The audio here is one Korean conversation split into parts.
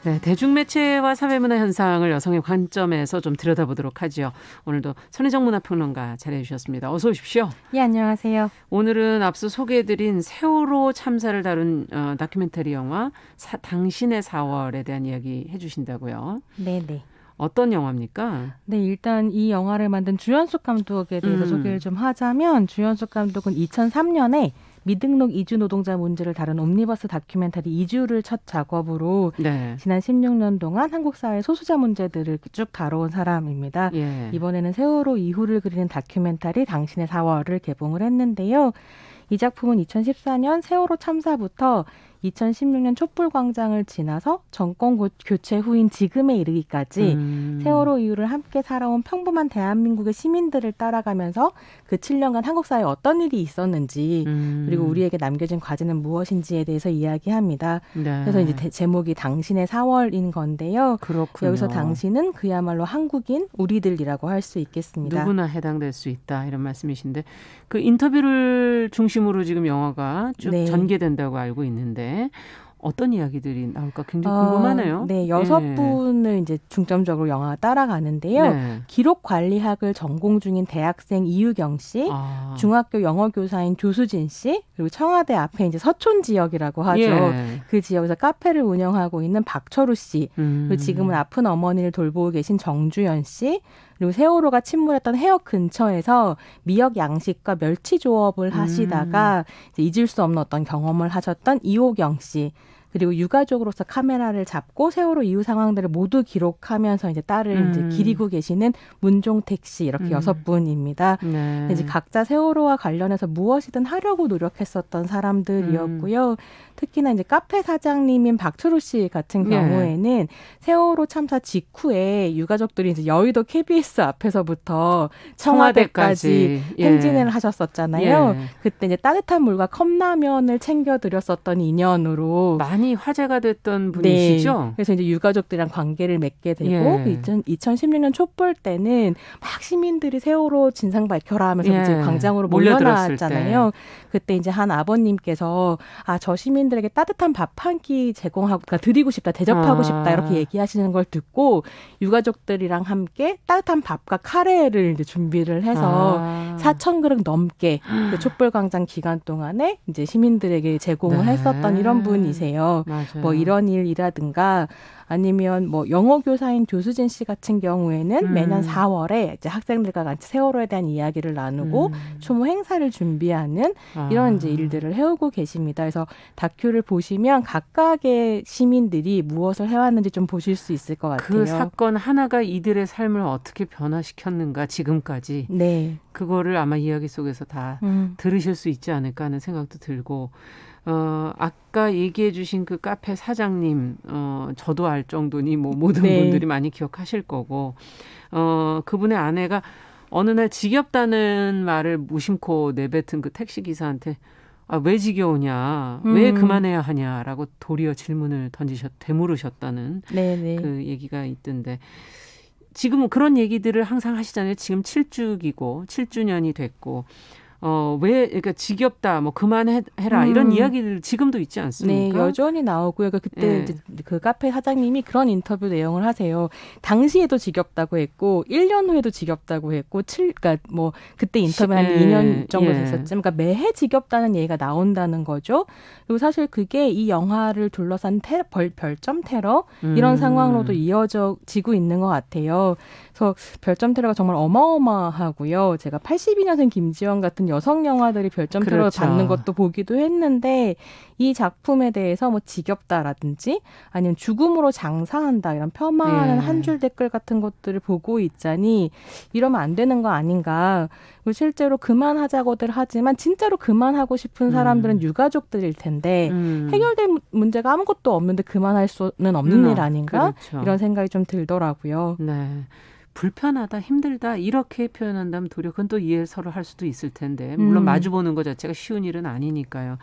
네, 대중매체와 사회문화 현상을 여성의 관점에서 좀 들여다보도록 하죠. 오늘도 손혜정 문화평론가 자리해 주셨습니다. 어서 오십시오. 예, 안녕하세요. 오늘은 앞서 소개해드린 세월호 참사를 다룬 다큐멘터리 영화 당신의 4월에 대한 이야기 해주신다고요. 네네. 어떤 영화입니까? 네, 일단 이 영화를 만든 주연숙 감독에 대해서 소개를 좀 하자면 주연숙 감독은 2003년에 미등록 이주 노동자 문제를 다룬 옴니버스 다큐멘터리 이주를 첫 작업으로 네. 지난 16년 동안 한국 사회 소수자 문제들을 쭉 다뤄온 사람입니다. 예. 이번에는 세월호 이후를 그리는 다큐멘터리 당신의 4월을 개봉을 했는데요. 이 작품은 2014년 세월호 참사부터 2016년 촛불광장을 지나서 정권 교체 후인 지금에 이르기까지 세월호 이후를 함께 살아온 평범한 대한민국의 시민들을 따라가면서 그 7년간 한국 사회에 어떤 일이 있었는지 그리고 우리에게 남겨진 과제는 무엇인지에 대해서 이야기합니다. 네. 그래서 이제 제목이 당신의 4월인 건데요. 그렇군요. 여기서 당신은 그야말로 한국인, 우리들이라고 할 수 있겠습니다. 누구나 해당될 수 있다 이런 말씀이신데 그 인터뷰를 중심으로 지금 영화가 쭉 네. 전개된다고 알고 있는데 어떤 이야기들이 나올까 굉장히 궁금하네요. 네, 6분을 이제 중점적으로 영화가 따라가는데요. 네. 기록관리학을 전공 중인 대학생 이유경 씨, 중학교 영어교사인 조수진 씨, 그리고 청와대 앞에 이제 서촌 지역이라고 하죠. 예. 그 지역에서 카페를 운영하고 있는 박철우 씨, 그리고 지금은 아픈 어머니를 돌보고 계신 정주연 씨, 그리고 세월호가 침몰했던 해역 근처에서 미역 양식과 멸치 조업을 하시다가 이제 잊을 수 없는 어떤 경험을 하셨던 이호경 씨, 그리고 유가족으로서 카메라를 잡고 세월호 이후 상황들을 모두 기록하면서 이제 딸을 이제 기리고 계시는 문종택 씨 이렇게 6분입니다. 네. 이제 각자 세월호와 관련해서 무엇이든 하려고 노력했었던 사람들이었고요. 특히나 이제 카페 사장님인 박철우 씨 같은 경우에는 세월호 참사 직후에 유가족들이 이제 여의도 KBS 앞에서부터 청와대까지 행진을 하셨었잖아요. 그때 이제 따뜻한 물과 컵라면을 챙겨드렸었던 인연으로 많이 화제가 됐던 분이시죠? 네. 그래서 이제 유가족들이랑 관계를 맺게 되고 2016년 촛불 때는 막 시민들이 세월호 진상 밝혀라 하면서 이제 광장으로 몰려나왔잖아요. 그때 이제 한 아버님께서 저 시민들에게 따뜻한 밥 한 끼 제공하고 그러니까 드리고 싶다, 대접하고 싶다 이렇게 얘기하시는 걸 듣고 유가족들이랑 함께 따뜻한 밥과 카레를 이제 준비를 해서 4,000그릇 넘게 그 촛불광장 기간 동안에 이제 시민들에게 제공을 했었던 이런 분이세요. 맞아요. 뭐 이런 일이라든가 아니면 뭐 영어 교사인 조수진 씨 같은 경우에는 매년 4월에 이제 학생들과 같이 세월호에 대한 이야기를 나누고 추모 행사를 준비하는 이런 이제 일들을 해오고 계십니다. 그래서 다큐를 보시면 각각의 시민들이 무엇을 해왔는지 좀 보실 수 있을 것 같아요. 그 사건 하나가 이들의 삶을 어떻게 변화시켰는가 지금까지. 네. 그거를 아마 이야기 속에서 다 들으실 수 있지 않을까 하는 생각도 들고 아까 얘기해 주신 그 카페 사장님 저도 알 정도니 뭐 모든 분들이 많이 기억하실 거고 그분의 아내가 어느 날 지겹다는 말을 무심코 내뱉은 그 택시기사한테 왜 지겨우냐, 왜 그만해야 하냐라고 도리어 질문을 되물으셨다는 그 얘기가 있던데 지금은 그런 얘기들을 항상 하시잖아요. 지금 7주기고 7주년이 됐고 그러니까 지겹다, 뭐 그만해라 이런 이야기들 지금도 있지 않습니까? 네, 여전히 나오고요. 그때 이제 그 카페 사장님이 그런 인터뷰 내용을 하세요. 당시에도 지겹다고 했고, 1년 후에도 지겹다고 했고, 그러니까 뭐 그때 인터뷰 한 2년 정도 됐었지만, 그러니까 매해 지겹다는 얘기가 나온다는 거죠. 그리고 사실 그게 이 영화를 둘러싼 별점 테러 이런 상황으로도 이어지고 있는 것 같아요. 그래서 별점 테러가 정말 어마어마하고요. 제가 82년생 김지연 같은 여성 영화들이 별점 테러를 받는 것도 보기도 했는데 이 작품에 대해서 뭐 지겹다라든지 아니면 죽음으로 장사한다 이런 폄하하는 한 줄 댓글 같은 것들을 보고 있자니 이러면 안 되는 거 아닌가. 그리고 실제로 그만하자고들 하지만 진짜로 그만하고 싶은 사람들은 유가족들일 텐데 해결될 문제가 아무것도 없는데 그만할 수는 없는 일 아닌가. 이런 생각이 좀 들더라고요. 네. 불편하다, 힘들다 이렇게 표현한다면 도리어 그건 또 이해를 서로 할 수도 있을 텐데 물론 마주보는 것 자체가 쉬운 일은 아니니까요.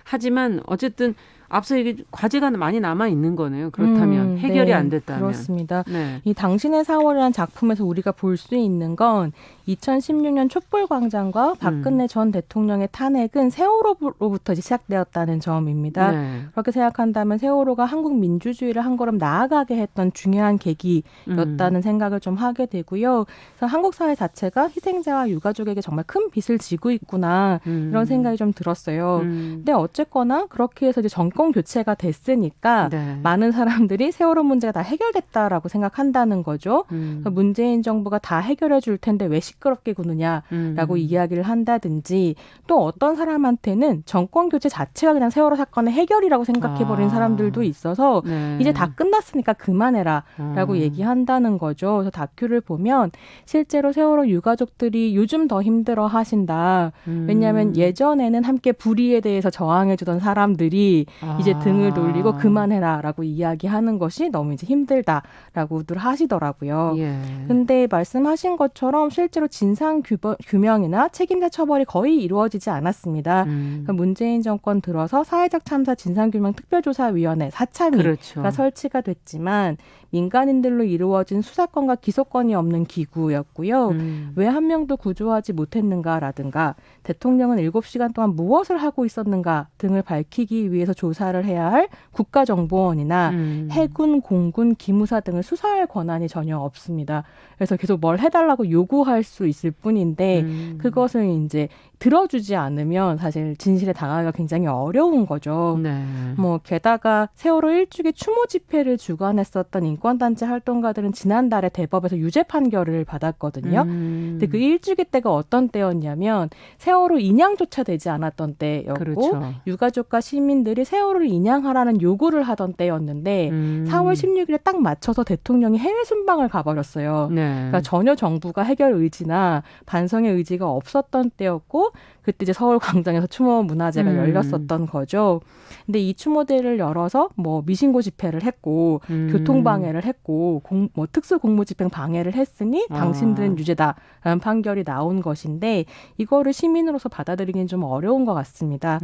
하지만 어쨌든 앞서 이게 과제가 많이 남아 있는 거네요. 그렇다면 해결이 네, 안 됐다면. 그렇습니다. 네. 이 당신의 4월이라는 작품에서 우리가 볼 수 있는 건 2016년 촛불광장과 박근혜 전 대통령의 탄핵은 세월호로부터 시작되었다는 점입니다. 네. 그렇게 생각한다면 세월호가 한국 민주주의를 한 걸음 나아가게 했던 중요한 계기였다는 생각을 좀 하게 되고요. 그래서 한국 사회 자체가 희생자와 유가족에게 정말 큰 빚을 지고 있구나 이런 생각이 좀 들었어요. 근데 어쨌거나 그렇게 해서 이제 정권 교체가 됐으니까 네. 많은 사람들이 세월호 문제가 다 해결됐다라고 생각한다는 거죠. 문재인 정부가 다 해결해 줄 텐데 왜 시끄럽게 구느냐라고 이야기를 한다든지 또 어떤 사람한테는 정권 교체 자체가 그냥 세월호 사건의 해결이라고 생각해버린 사람들도 있어서 네. 이제 다 끝났으니까 그만해라라고 얘기한다는 거죠. 그래서 다큐를 보면 실제로 세월호 유가족들이 요즘 더 힘들어 하신다. 왜냐하면 예전에는 함께 불의에 대해서 저항해주던 사람들이 이제 등을 돌리고 그만해라라고 이야기하는 것이 너무 이제 힘들다라고들 하시더라고요. 예. 근데 말씀하신 것처럼 실제로 진상 규명이나 책임자 처벌이 거의 이루어지지 않았습니다. 그러니까 문재인 정권 들어서 사회적 참사 진상규명 특별조사위원회 4참위가 그렇죠. 설치가 됐지만 민간인들로 이루어진 수사권과 기소권이 없는 기구였고요. 왜 한 명도 구조하지 못했는가라든가 대통령은 7시간 동안 무엇을 하고 있었는가 등을 밝히기 위해서 조사를 해야 할 국가정보원이나 해군, 공군, 기무사 등을 수사할 권한이 전혀 없습니다. 그래서 계속 뭘 해달라고 요구할 수 있을 뿐인데 그것을 이제 들어주지 않으면 사실 진실에 당하기가 굉장히 어려운 거죠. 네. 뭐 게다가 세월호 일주기 추모 집회를 주관했었던 인권단체 활동가들은 지난달에 대법에서 유죄 판결을 받았거든요. 근데 그 일주기 때가 어떤 때였냐면 세월호 인양조차 되지 않았던 때였고 그렇죠. 유가족과 시민들이 세월호를 인양하라는 요구를 하던 때였는데 4월 16일에 딱 맞춰서 대통령이 해외 순방을 가버렸어요. 네. 그러니까 전혀 정부가 해결 의지나 반성의 의지가 없었던 때였고 그때 이제 서울 광장에서 추모 문화제가 열렸었던 거죠. 근데 이 추모대를 열어서 뭐 미신고 집회를 했고 교통 방해를 했고 뭐 특수 공무집행 방해를 했으니 당신들은 유죄다라는 판결이 나온 것인데 이거를 시민으로서 받아들이기는 좀 어려운 것 같습니다.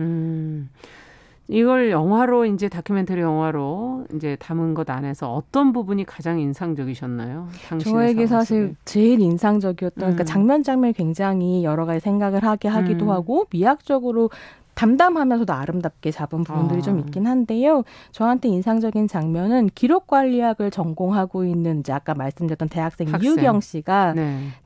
이걸 영화로 이제 다큐멘터리 영화로 이제 담은 것 안에서 어떤 부분이 가장 인상적이셨나요? 저에게 사실 제일 인상적이었던 그러니까 장면 굉장히 여러 가지 생각을 하게 하기도 하고 미학적으로 담담하면서도 아름답게 잡은 부분들이 좀 있긴 한데요. 저한테 인상적인 장면은 기록관리학을 전공하고 있는 이제 아까 말씀드렸던 대학생 이유경 씨가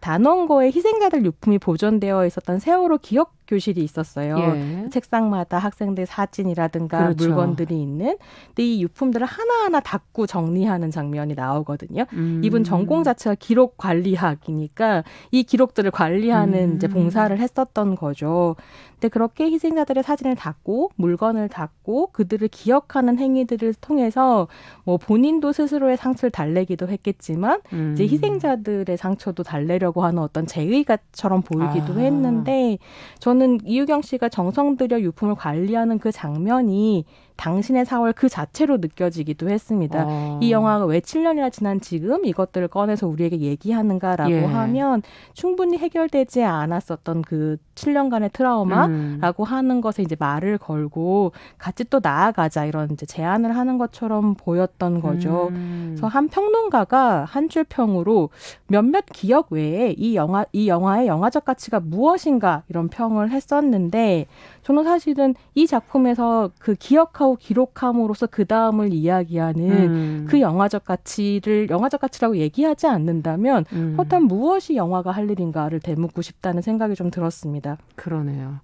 단원고에 희생자들 유품이 보존되어 있었던 세월호 기억 교실이 있었어요. 예. 책상마다 학생들 사진이라든가 그렇죠. 물건들이 있는. 근데 이 유품들을 하나하나 닫고 정리하는 장면이 나오거든요. 이분 전공 자체가 기록 관리학이니까 이 기록들을 관리하는 이제 봉사를 했었던 거죠. 근데 그렇게 희생자들의 사진을 닫고 물건을 닫고 그들을 기억하는 행위들을 통해서 뭐 본인도 스스로의 상처를 달래기도 했겠지만 이제 희생자들의 상처도 달래려고 하는 어떤 제의가처럼 보이기도 했는데 저는 이유경 씨가 정성 들여 유품을 관리하는 그 장면이 당신의 4월 그 자체로 느껴지기도 했습니다. 이 영화가 왜 7년이나 지난 지금 이것들을 꺼내서 우리에게 얘기하는가라고 하면 충분히 해결되지 않았었던 그 7년간의 트라우마라고 하는 것에 이제 말을 걸고 같이 또 나아가자 이런 이제 제안을 하는 것처럼 보였던 거죠. 그래서 한 평론가가 한 줄 평으로 몇몇 기억 외에 이 영화의 영화적 가치가 무엇인가 이런 평을 했었는데 저는 사실은 이 작품에서 그 기억하고 기록함으로써 그 다음을 이야기하는 그 영화적 가치라고 얘기하지 않는다면 그렇다면 무엇이 영화가 할 일인가를 되묻고 싶다는 생각이 좀 들었습니다. 그러네요.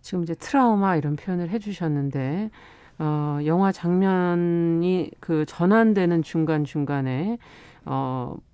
지금 이제 트라우마 이런 표현을 해주셨는데 영화 장면이 그 전환되는 중간중간에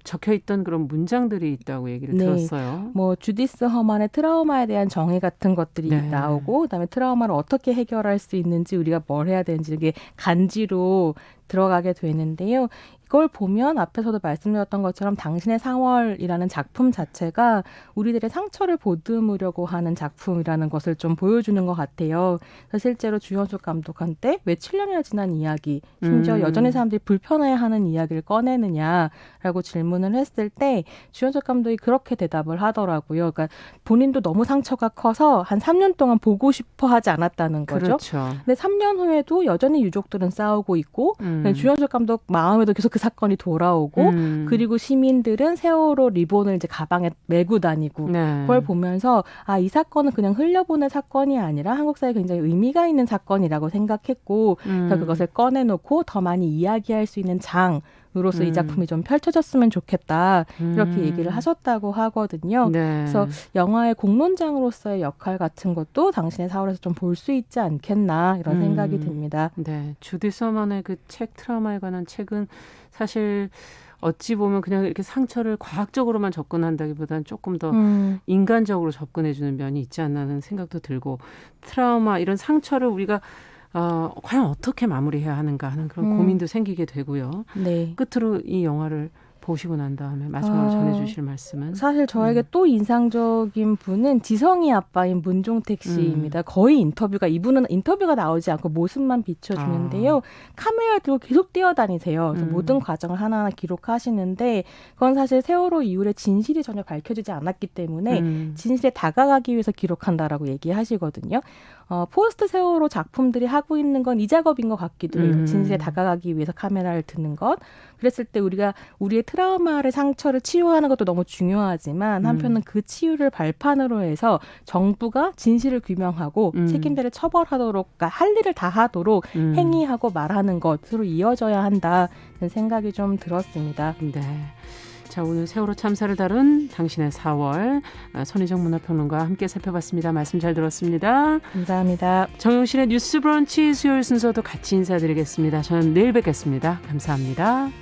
적혀있던 그런 문장들이 있다고 얘기를 들었어요. 뭐 주디스 허만의 트라우마에 대한 정의 같은 것들이 나오고 그다음에 트라우마를 어떻게 해결할 수 있는지 우리가 뭘 해야 되는지 이게 간지로 들어가게 되는데요. 이걸 보면 앞에서도 말씀드렸던 것처럼 당신의 4월이라는 작품 자체가 우리들의 상처를 보듬으려고 하는 작품이라는 것을 좀 보여주는 것 같아요. 그래서 실제로 주현숙 감독한테 왜 7년이나 지난 이야기, 심지어 여전히 사람들이 불편해하는 이야기를 꺼내느냐 라고 질문을 했을 때 주현석 감독이 그렇게 대답을 하더라고요. 그러니까 본인도 너무 상처가 커서 한 3년 동안 보고 싶어 하지 않았다는 거죠. 그렇죠. 근데 3년 후에도 여전히 유족들은 싸우고 있고 주현석 감독 마음에도 계속 그 사건이 돌아오고 그리고 시민들은 세월호 리본을 이제 가방에 메고 다니고 그걸 보면서 이 사건은 그냥 흘려보낼 사건이 아니라 한국 사회에 굉장히 의미가 있는 사건이라고 생각했고 그래서 그것을 꺼내놓고 더 많이 이야기할 수 있는 장으로서 이 작품이 좀 펼쳐졌으면 좋겠다 이렇게 얘기를 하셨다고 하거든요. 그래서 영화의 공론장으로서의 역할 같은 것도 당신의 4월에서 좀 볼 수 있지 않겠나 이런 생각이 듭니다. 네, 주디 서먼의 그 책 트라우마에 관한 책은 사실 어찌 보면 그냥 이렇게 상처를 과학적으로만 접근한다기보다는 조금 더 인간적으로 접근해주는 면이 있지 않나 하는 생각도 들고 트라우마 이런 상처를 우리가 과연 어떻게 마무리해야 하는가 하는 그런 고민도 생기게 되고요. 네. 끝으로 이 영화를 보시고 난 다음에 마지막으로 전해주실 말씀은? 사실 저에게 또 인상적인 분은 지성이 아빠인 문종택 씨입니다. 거의 이분은 인터뷰가 나오지 않고 모습만 비춰주는데요. 카메라 들고 계속 뛰어다니세요. 그래서 모든 과정을 하나하나 기록하시는데 그건 사실 세월호 이후에 진실이 전혀 밝혀지지 않았기 때문에 진실에 다가가기 위해서 기록한다라고 얘기하시거든요. 포스트 세월호 작품들이 하고 있는 건 이 작업인 것 같기도 해요. 진실에 다가가기 위해서 카메라를 드는 것. 그랬을 때 우리가 우리의 트라우마를 상처를 치유하는 것도 너무 중요하지만 한편은 그 치유를 발판으로 해서 정부가 진실을 규명하고 책임자를 처벌하도록 그러니까 할 일을 다 하도록 행위하고 말하는 것으로 이어져야 한다는 생각이 좀 들었습니다. 네. 자, 오늘 세월호 참사를 다룬 당신의 4월 손희정 문화평론가와 함께 살펴봤습니다. 말씀 잘 들었습니다. 감사합니다. 정용실의 뉴스 브런치 수요일 순서도 같이 인사드리겠습니다. 저는 내일 뵙겠습니다. 감사합니다.